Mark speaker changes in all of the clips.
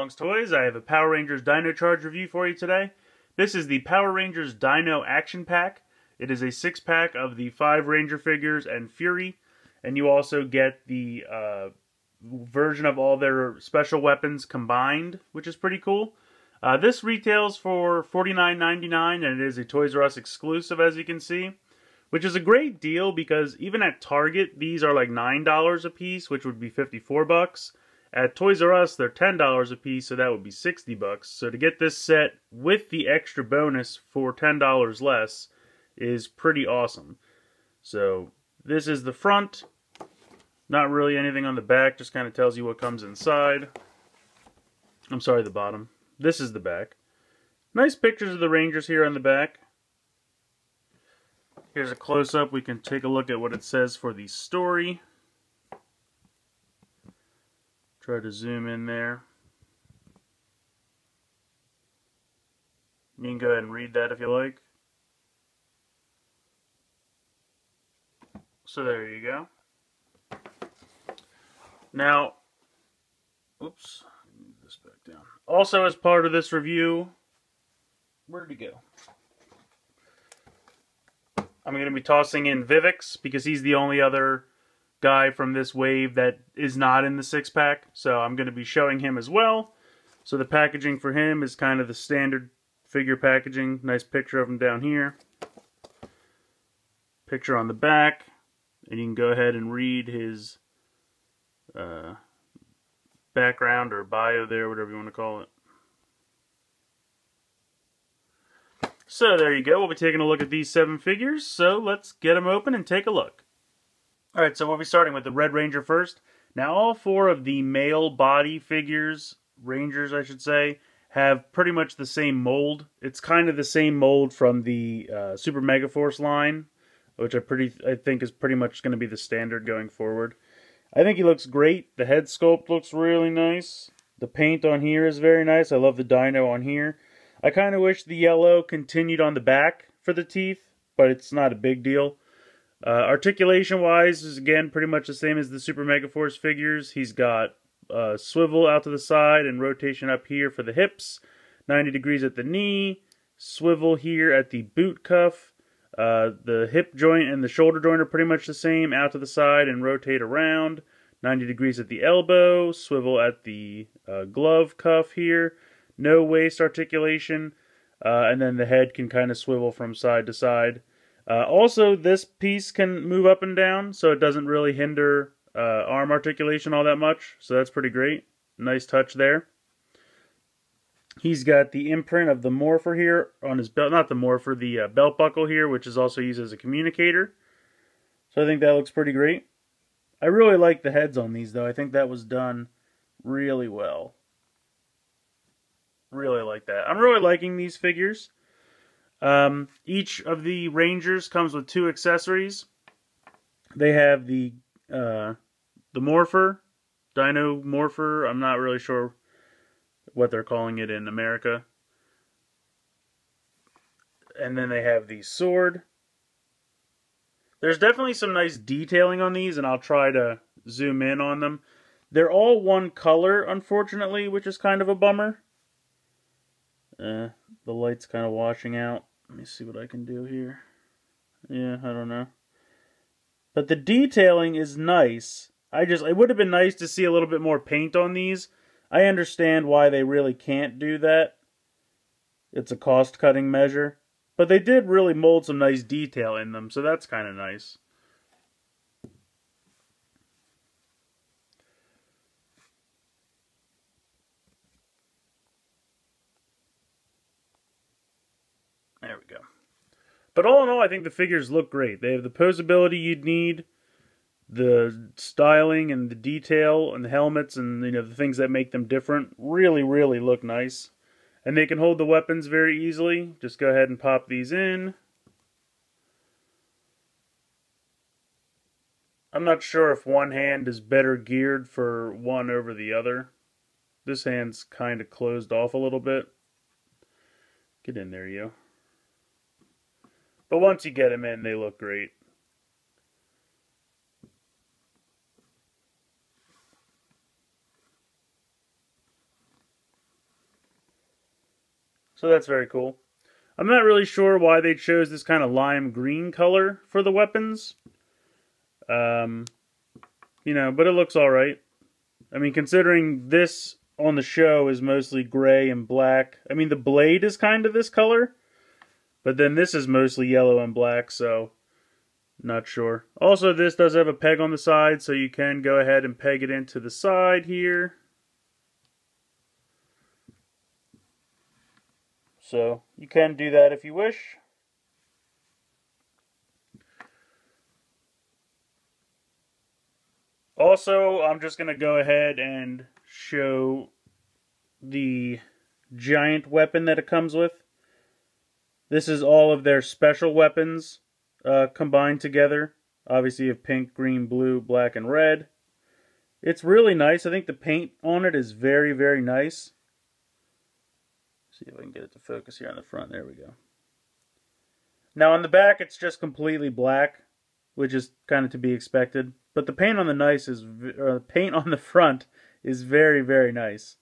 Speaker 1: Long's Toys. I have a Power Rangers Dino Charge review for you today. This is the Power Rangers Dino Action Pack. It is a 6-pack of the 5 Ranger figures and Fury, and you also get the version of all their special weapons combined, which is pretty cool. This retails for $49.99, and it is a Toys R Us exclusive, as you can see, which is a great deal because even at Target, these are like $9 a piece, which would be 54 bucks. At Toys R Us, they're $10 a piece, so that would be 60 bucks. So to get this set with the extra bonus for $10 less is pretty awesome. So this is the front. Not really anything on the back, just kind of tells you what comes inside. I'm sorry, the bottom. This is the back. Nice pictures of the Rangers here on the back. Here's a close-up. We can take a look at what it says for the story. Try to zoom in there. You can go ahead and read that if you like. So there you go. Now, oops, move this back down. Also, as part of this review, where did he go? I'm going to be tossing in Vivix because he's the only other guy from this wave that is not in the 6-pack. So I'm going to be showing him as well. So the packaging for him is kind of the standard figure packaging. Nice picture of him down here. Picture on the back. And you can go ahead and read his background or bio there, whatever you want to call it. So there you go. We'll be taking a look at these 7 figures. So let's get them open and take a look. Alright, so we'll be starting with the Red Ranger first. Now all 4 of the male body figures, Rangers I should say, have pretty much the same mold. It's kind of the same mold from the Super Mega Force line, which I think is pretty much going to be the standard going forward. I think he looks great. The head sculpt looks really nice. The paint on here is very nice. I love the Dino on here. I kind of wish the yellow continued on the back for the teeth, but it's not a big deal. Articulation-wise is, again, pretty much the same as the Super Mega Force figures. He's got swivel out to the side and rotation up here for the hips, 90 degrees at the knee, swivel here at the boot cuff. The hip joint and the shoulder joint are pretty much the same, out to the side and rotate around, 90 degrees at the elbow, swivel at the glove cuff here. No waist articulation, and then the head can kind of swivel from side to side. Also, this piece can move up and down, so it doesn't really hinder arm articulation all that much, so that's pretty great. Nice touch there. He's got the imprint of the morpher here on his belt, not the morpher, the belt buckle here, which is also used as a communicator. So I think that looks pretty great. I really like the heads on these, though. I think that was done really well. Really like that. I'm really liking these figures. Each of the Rangers comes with 2 accessories. They have the morpher, Dino morpher. I'm not really sure what they're calling it in America. And then they have the sword. There's definitely some nice detailing on these, and I'll try to zoom in on them. They're all one color, unfortunately, which is kind of a bummer. The light's kind of washing out. Let me see what I can do here. Yeah, I don't know. But the detailing is nice. It would have been nice to see a little bit more paint on these. I understand why they really can't do that. It's a cost-cutting measure. But they did really mold some nice detail in them, so that's kind of nice. There we go. But all in all, I think the figures look great. They have the posability you'd need, the styling and the detail and the helmets and the things that make them different really, really look nice. And they can hold the weapons very easily. Just go ahead and pop these in. I'm not sure if one hand is better geared for one over the other. This hand's kind of closed off a little bit. Get in there, you. But once you get them in, they look great. So that's very cool. I'm not really sure why they chose this kind of lime green color for the weapons. You know, but it looks alright. I mean, considering this on the show is mostly gray and black. I mean, the blade is kind of this color, but then this is mostly yellow and black, so not sure. Also, this does have a peg on the side, so you can go ahead and peg it into the side here. So you can do that if you wish. Also, I'm just going to go ahead and show the giant weapon that it comes with. This is all of their special weapons combined together. Obviously, you have pink, green, blue, black, and red. It's really nice. I think the paint on it is very, very nice. See if I can get it to focus here on the front. There we go. Now on the back, it's just completely black, which is kind of to be expected. But the paint on the paint on the front is very, very nice.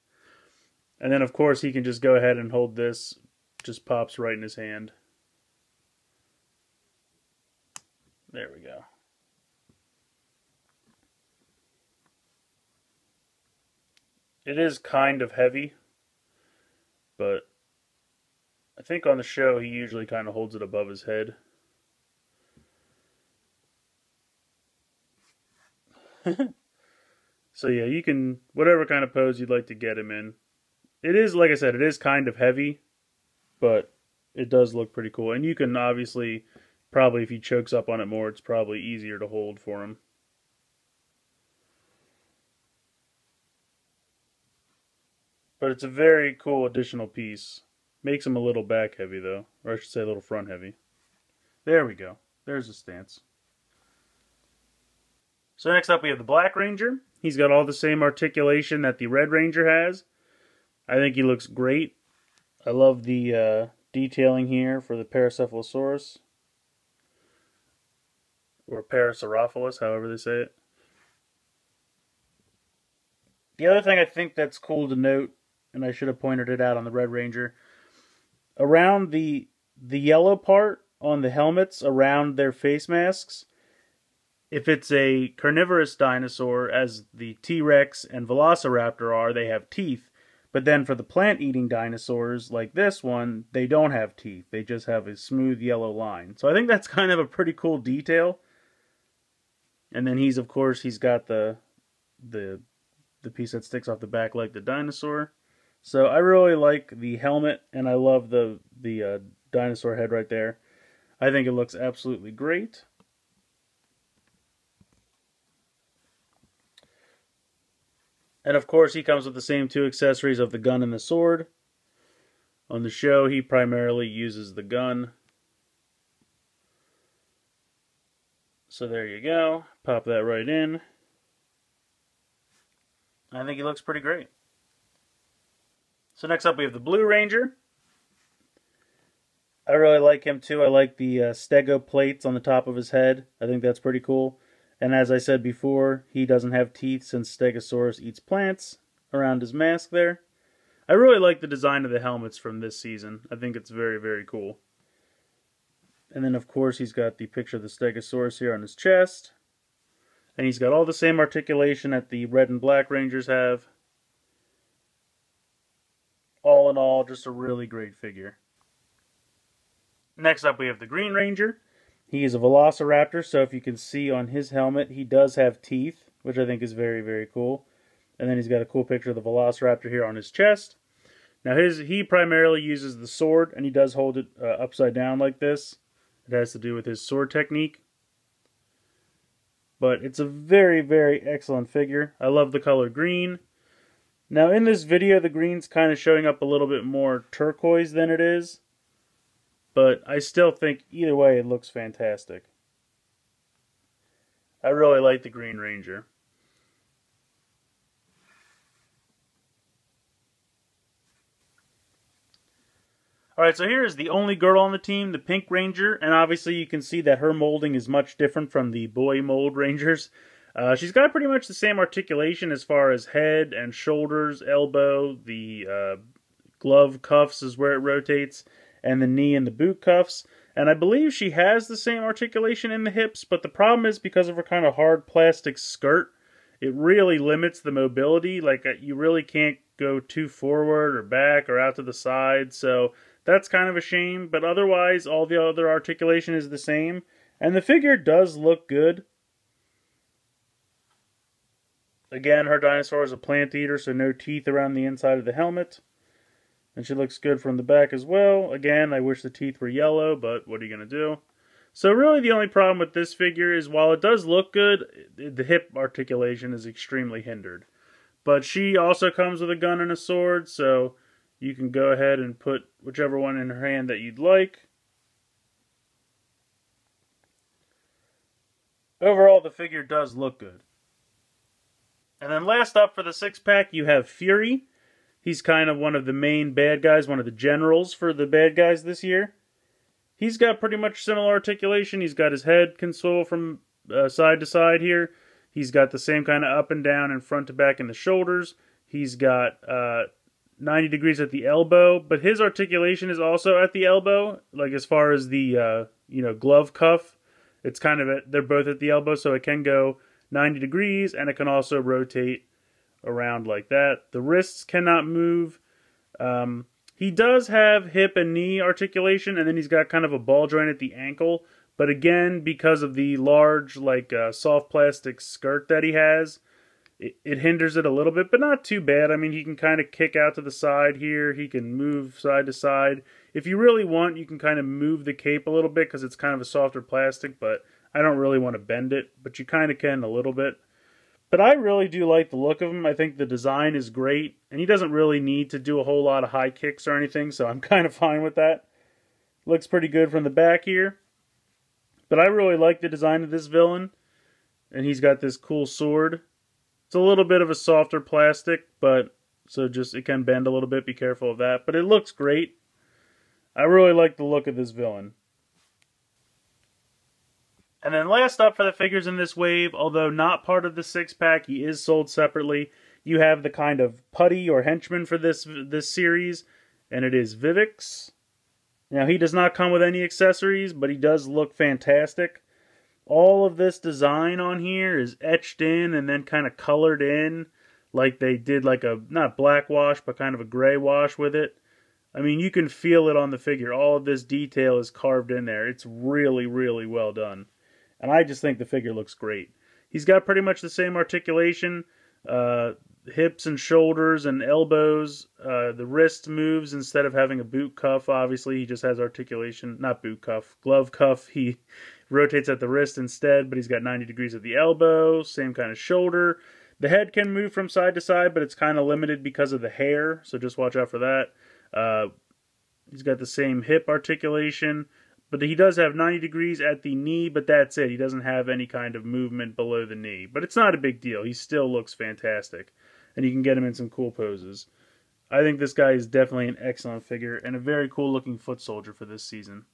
Speaker 1: And then, of course, he can just go ahead and hold this. Just pops right in his hand. There we go. It is kind of heavy, but I think on the show he usually kind of holds it above his head. So yeah, you can, whatever kind of pose you'd like to get him in. It is, like I said, it is kind of heavy, but it does look pretty cool. And you can obviously, probably if he chokes up on it more, it's probably easier to hold for him. But it's a very cool additional piece. Makes him a little back heavy though, or I should say a little front heavy. There we go. There's the stance. So next up we have the Black Ranger. He's got all the same articulation that the Red Ranger has. I think he looks great. I love the detailing here for the Paracephalosaurus. Or Paracerophilus, however they say it. The other thing I think that's cool to note, and I should have pointed it out on the Red Ranger, around the yellow part on the helmets, around their face masks, if it's a carnivorous dinosaur, as the T-Rex and Velociraptor are, they have teeth. But then for the plant-eating dinosaurs, like this one, they don't have teeth. They just have a smooth yellow line. So I think that's kind of a pretty cool detail. And then he's, of course, he's got the piece that sticks off the back like the dinosaur. So I really like the helmet, and I love the dinosaur head right there. I think it looks absolutely great. And of course, he comes with the same two accessories of the gun and the sword. On the show, he primarily uses the gun. So there you go. Pop that right in. I think he looks pretty great. So next up we have the Blue Ranger. I really like him too. I like the stego plates on the top of his head. I think that's pretty cool. And as I said before, he doesn't have teeth since Stegosaurus eats plants around his mask there. I really like the design of the helmets from this season. I think it's very, very cool. And then, of course, he's got the picture of the Stegosaurus here on his chest. And he's got all the same articulation that the Red and Black Rangers have. All in all, just a really great figure. Next up, we have the Green Ranger. He is a Velociraptor, so if you can see on his helmet, he does have teeth, which I think is very, very cool. And then he's got a cool picture of the Velociraptor here on his chest. Now, he primarily uses the sword, and he does hold it upside down like this. It has to do with his sword technique. But it's a very, very excellent figure. I love the color green. Now, in this video, the green's kind of showing up a little bit more turquoise than it is. But I still think either way it looks fantastic. I really like the Green Ranger. Alright, so here is the only girl on the team, the Pink Ranger. And obviously you can see that her molding is much different from the boy mold Rangers. She's got pretty much the same articulation as far as head and shoulders, elbow, the glove cuffs is where it rotates, and the knee and the boot cuffs. And I believe she has the same articulation in the hips, but the problem is because of her kind of hard plastic skirt, it really limits the mobility. Like, you really can't go too forward or back or out to the side, so that's kind of a shame. But otherwise, all the other articulation is the same, and the figure does look good. Again, her dinosaur is a plant eater, so no teeth around the inside of the helmet. And she looks good from the back as well. Again, I wish the teeth were yellow, but what are you going to do? So really the only problem with this figure is while it does look good, the hip articulation is extremely hindered. But she also comes with a gun and a sword, so you can go ahead and put whichever one in her hand that you'd like. Overall, the figure does look good. And then last up for the six-pack, you have Fury. He's kind of one of the main bad guys, one of the generals for the bad guys this year. He's got pretty much similar articulation. He's got his head can swivel from side to side here. He's got the same kind of up and down and front to back in the shoulders. He's got 90 degrees at the elbow, but his articulation is also at the elbow. Like as far as the glove cuff, it's kind of they're both at the elbow, so it can go 90 degrees, and it can also rotate around like that. The wrists cannot move. He does have hip and knee articulation, and then he's got kind of a ball joint at the ankle. But again, because of the large, soft plastic skirt that he has, it hinders it a little bit, but not too bad. I mean, he can kind of kick out to the side here. He can move side to side. If you really want, you can kind of move the cape a little bit because it's kind of a softer plastic, but I don't really want to bend it, but you kind of can a little bit. But I really do like the look of him. I think the design is great, and he doesn't really need to do a whole lot of high kicks or anything, so I'm kind of fine with that. Looks pretty good from the back here. But I really like the design of this villain, and he's got this cool sword. It's a little bit of a softer plastic, but so just it can bend a little bit. Be careful of that, but it looks great. I really like the look of this villain. And then last up for the figures in this wave, although not part of the six-pack, he is sold separately. You have the kind of putty or henchman for this series, and it is Vivix. Now, he does not come with any accessories, but he does look fantastic. All of this design on here is etched in and then kind of colored in, like they did like a, not black wash, but kind of a gray wash with it. I mean, you can feel it on the figure. All of this detail is carved in there. It's really, really well done. And I just think the figure looks great. He's got pretty much the same articulation, hips and shoulders and elbows. The wrist moves instead of having a boot cuff. Obviously, he just has articulation, not boot cuff, glove cuff. He rotates at the wrist instead, but he's got 90 degrees at the elbow, same kind of shoulder. The head can move from side to side, but it's kind of limited because of the hair, so just watch out for that. He's got the same hip articulation. But he does have 90 degrees at the knee, but that's it. He doesn't have any kind of movement below the knee. But it's not a big deal. He still looks fantastic. And you can get him in some cool poses. I think this guy is definitely an excellent figure and a very cool looking foot soldier for this season.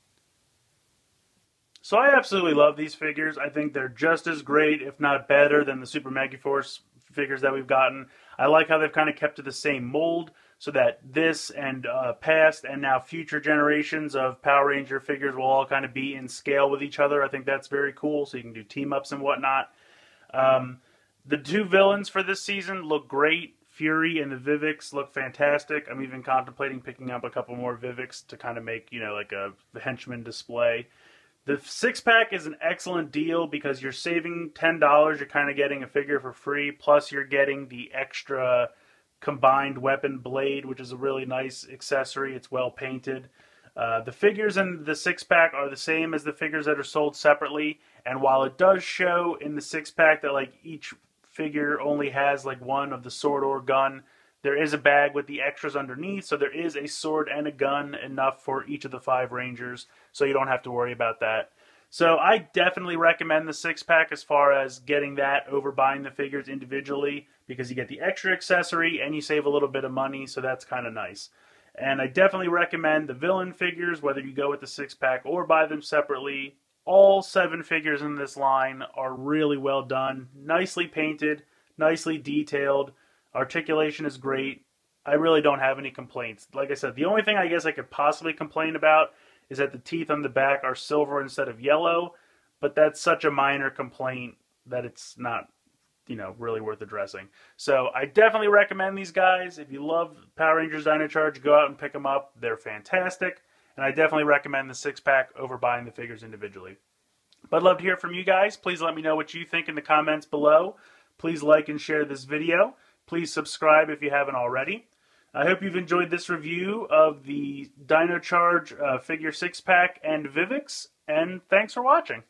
Speaker 1: So I absolutely love these figures. I think they're just as great, if not better, than the Super Megaforce figures that we've gotten. I like how they've kind of kept to the same mold, so that this and past and now future generations of Power Ranger figures will all kind of be in scale with each other. I think that's very cool, so you can do team-ups and whatnot. The two villains for this season look great. Fury and the Vivix look fantastic. I'm even contemplating picking up a couple more Vivix to kind of make, like a henchman display. The six-pack is an excellent deal because you're saving $10. You're kind of getting a figure for free, plus you're getting the extra combined weapon blade, which is a really nice accessory. It's well painted. The figures in the six-pack are the same as the figures that are sold separately, and while it does show in the six-pack that each figure only has one of the sword or gun, there is a bag with the extras underneath, so there is a sword and a gun, enough for each of the 5 Rangers, so you don't have to worry about that. So I definitely recommend the six-pack as far as getting that over buying the figures individually, because you get the extra accessory and you save a little bit of money, so that's kind of nice. And I definitely recommend the villain figures, whether you go with the six-pack or buy them separately. All 7 figures in this line are really well done, nicely painted, nicely detailed. Articulation is great. I really don't have any complaints. Like I said, the only thing I guess I could possibly complain about is that the teeth on the back are silver instead of yellow, but that's such a minor complaint that it's not, really worth addressing. So I definitely recommend these guys. If you love Power Rangers Dino Charge, go out and pick them up. They're fantastic. And I definitely recommend the 6-pack over buying the figures individually. But I'd love to hear from you guys. Please let me know what you think in the comments below. Please like and share this video. Please subscribe if you haven't already. I hope you've enjoyed this review of the Dino Charge figure 6-pack and Vivix, and thanks for watching.